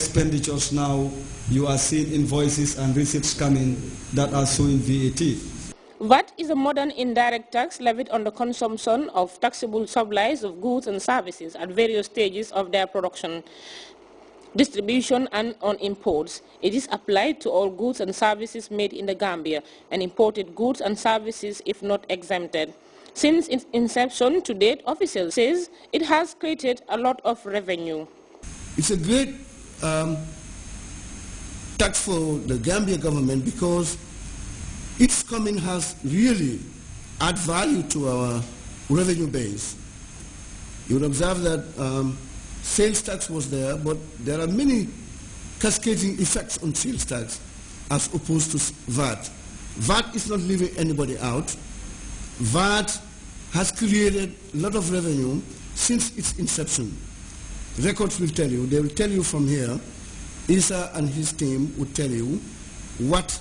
expenditures now, you are seeing invoices and receipts coming that are showing VAT. VAT is a modern indirect tax levied on the consumption of taxable supplies of goods and services at various stages of their production, distribution and on imports. It is applied to all goods and services made in the Gambia and imported goods and services if not exempted. Since its inception to date, officials says it has created a lot of revenue. It's a great tax for the Gambia government because its coming has really added value to our revenue base. You would observe that sales tax was there, but there are many cascading effects on sales tax as opposed to VAT. VAT is not leaving anybody out. VAT has created a lot of revenue since its inception. Records will tell you, they will tell you from here, Isa and his team will tell you what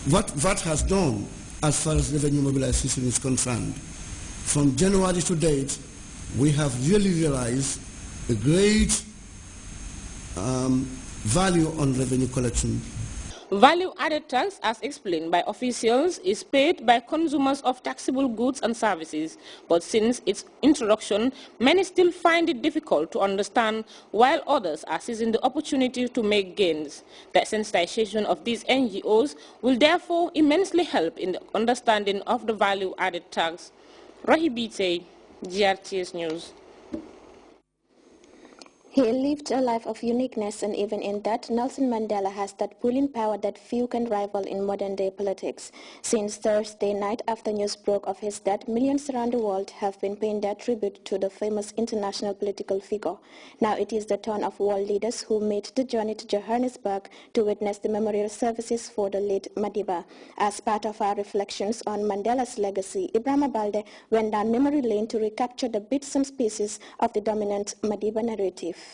VAT has done as far as revenue mobilization is concerned. From January to date, we have really realized a great value on revenue collection. Value-added tax, as explained by officials, is paid by consumers of taxable goods and services, but since its introduction, many still find it difficult to understand, while others are seizing the opportunity to make gains. The sensitization of these NGOs will therefore immensely help in the understanding of the value-added tax. Rahibite, Grts News. He lived a life of uniqueness, and even in that, Nelson Mandela has that pulling power that few can rival in modern-day politics. Since Thursday night, after news broke of his death, millions around the world have been paying their tribute to the famous international political figure. Now it is the turn of world leaders who made the journey to Johannesburg to witness the memorial services for the late Madiba. As part of our reflections on Mandela's legacy, Ibrahima Balde went down memory lane to recapture the bits and pieces of the dominant Madiba narrative.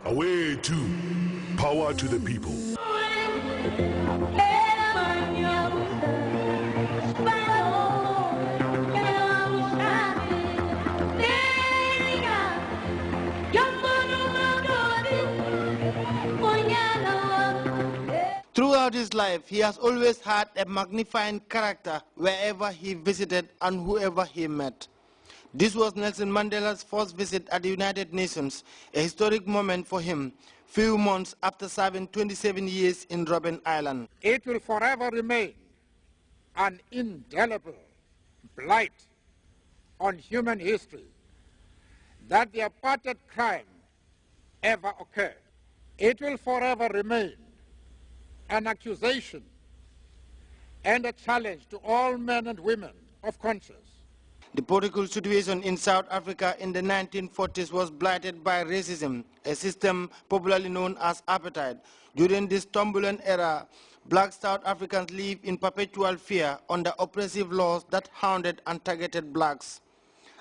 Away to power to the people. Throughout his life, he has always had a magnifying character wherever he visited and whoever he met. This was Nelson Mandela's first visit at the United Nations, a historic moment for him, few months after serving 27 years in Robben Island. It will forever remain an indelible blight on human history that the apartheid crime ever occurred. It will forever remain an accusation and a challenge to all men and women of conscience. The political situation in South Africa in the 1940s was blighted by racism, a system popularly known as apartheid. During this turbulent era, black South Africans lived in perpetual fear under oppressive laws that hounded and targeted blacks.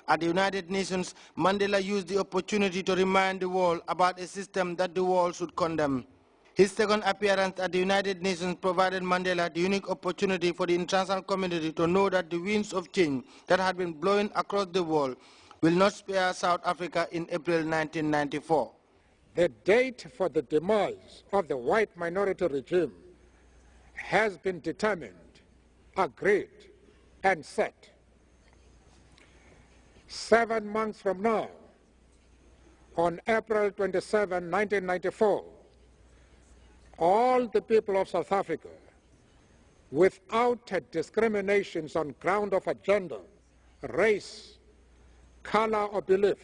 At the United Nations, Mandela used the opportunity to remind the world about a system that the world should condemn. His second appearance at the United Nations provided Mandela the unique opportunity for the international community to know that the winds of change that had been blowing across the world will not spare South Africa in April 1994. The date for the demise of the white minority regime has been determined, agreed, and set. 7 months from now, on April 27, 1994, all the people of South Africa, without discriminations on ground of gender, race, color, or belief.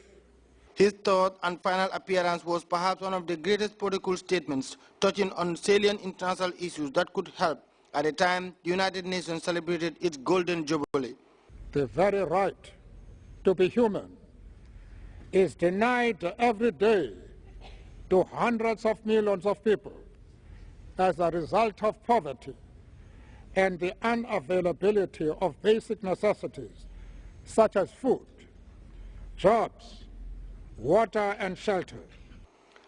His third and final appearance was perhaps one of the greatest political statements touching on salient international issues that could help at the time the United Nations celebrated its Golden Jubilee. The very right to be human is denied every day to hundreds of millions of people as a result of poverty and the unavailability of basic necessities such as food, jobs, water, and shelter.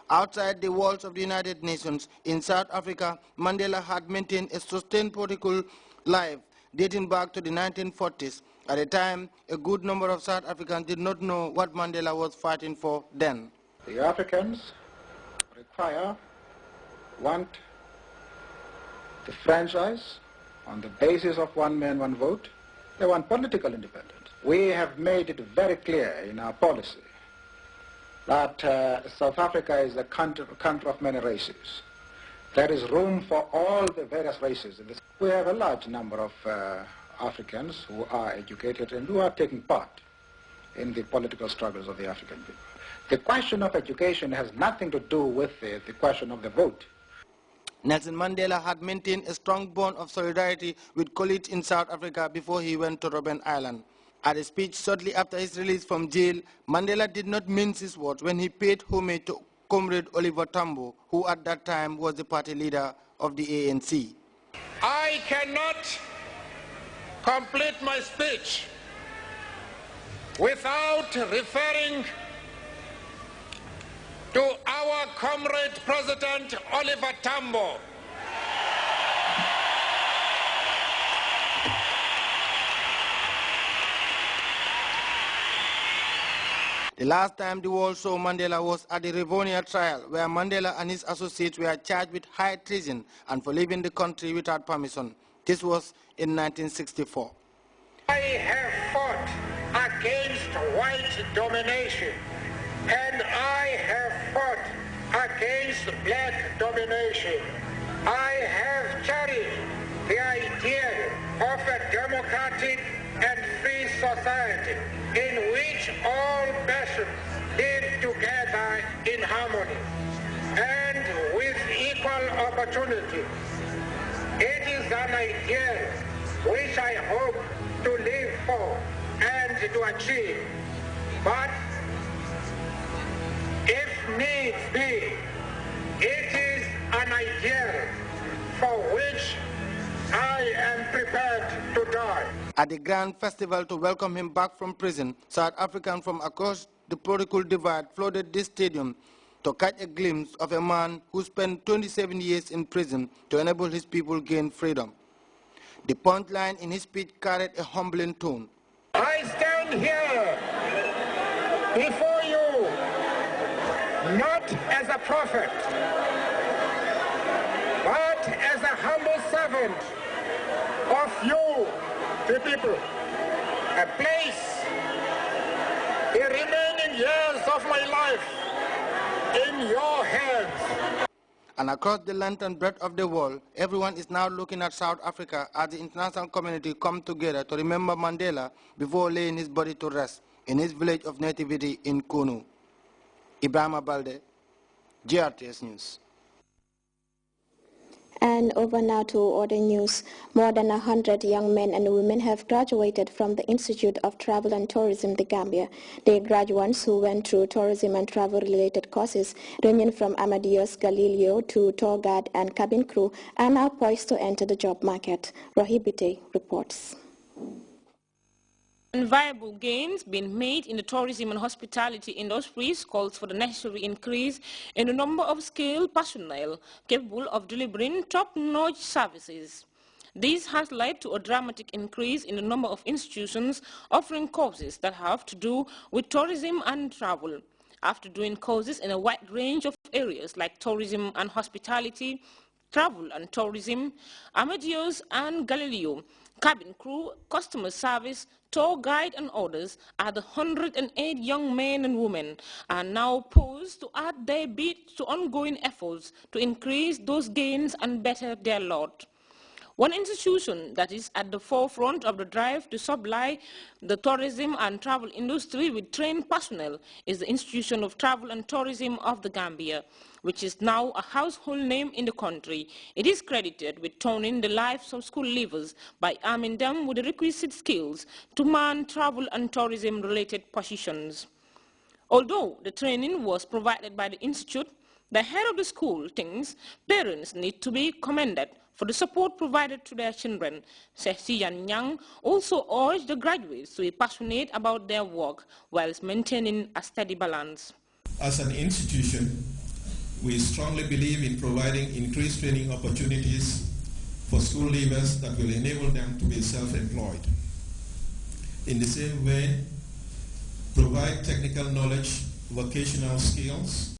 Outside the walls of the United Nations, in South Africa, Mandela had maintained a sustained political life dating back to the 1940s. At the time, a good number of South Africans did not know what Mandela was fighting for then. The Africans want the franchise on the basis of one man, one vote. They want political independence. We have made it very clear in our policy that South Africa is a country of many races. There is room for all the various races. We have a large number of Africans who are educated and who are taking part in the political struggles of the African people. The question of education has nothing to do with the question of the vote. Nelson Mandela had maintained a strong bond of solidarity with colleagues in South Africa before he went to Robben Island. At a speech shortly after his release from jail, Mandela did not mince his words when he paid homage to Comrade Oliver Tambo, who at that time was the party leader of the ANC. I cannot complete my speech without referring to our comrade President Oliver Tambo. The last time the world saw Mandela was at the Rivonia trial, where Mandela and his associates were charged with high treason and for leaving the country without permission. This was in 1964. I have fought against white domination, and I have fought against black domination. I have cherished the idea of a democratic and free society in which all nations live together in harmony and with equal opportunity. It is an ideal which I hope to live for and to achieve. But if needs be, it is an ideal for which I am prepared to die. At the grand festival to welcome him back from prison, South Africans from across the political divide flooded this stadium to catch a glimpse of a man who spent 27 years in prison to enable his people gain freedom. The punchline in his speech carried a humbling tone. I stand here before you not as a prophet, but as a humble servant of you, the people. I place the remaining years of my life in your hands. And across the length and breadth of the world, everyone is now looking at South Africa as the international community come together to remember Mandela before laying his body to rest in his village of nativity in Kunu. Ibrahima Balde, Grts News. And over now to other news. More than 100 young men and women have graduated from the Institute of Travel and Tourism, the Gambia. The graduates who went through tourism and travel-related courses ranging from Amadeus Galileo to tour guide and cabin crew are now poised to enter the job market. Rohibite reports. Viable gains being made in the tourism and hospitality industries calls for the necessary increase in the number of skilled personnel capable of delivering top-notch services. This has led to a dramatic increase in the number of institutions offering courses that have to do with tourism and travel. After doing courses in a wide range of areas like tourism and hospitality, travel and tourism, Amadeus and Galileo, cabin crew, customer service, tour guide and others are the 108 young men and women are now poised to add their bit to ongoing efforts to increase those gains and better their lot. One institution that is at the forefront of the drive to supply the tourism and travel industry with trained personnel is the Institution of Travel and Tourism of the Gambia, which is now a household name in the country. It is credited with turning the lives of school leavers by arming them with the requisite skills to man travel and tourism-related positions. Although the training was provided by the Institute, the head of the school thinks parents need to be commended for the support provided to their children. Sehsiyan Yang also urged the graduates to be passionate about their work whilst maintaining a steady balance. As an institution, we strongly believe in providing increased training opportunities for school leavers that will enable them to be self-employed. In the same way, provide technical knowledge vocational skills,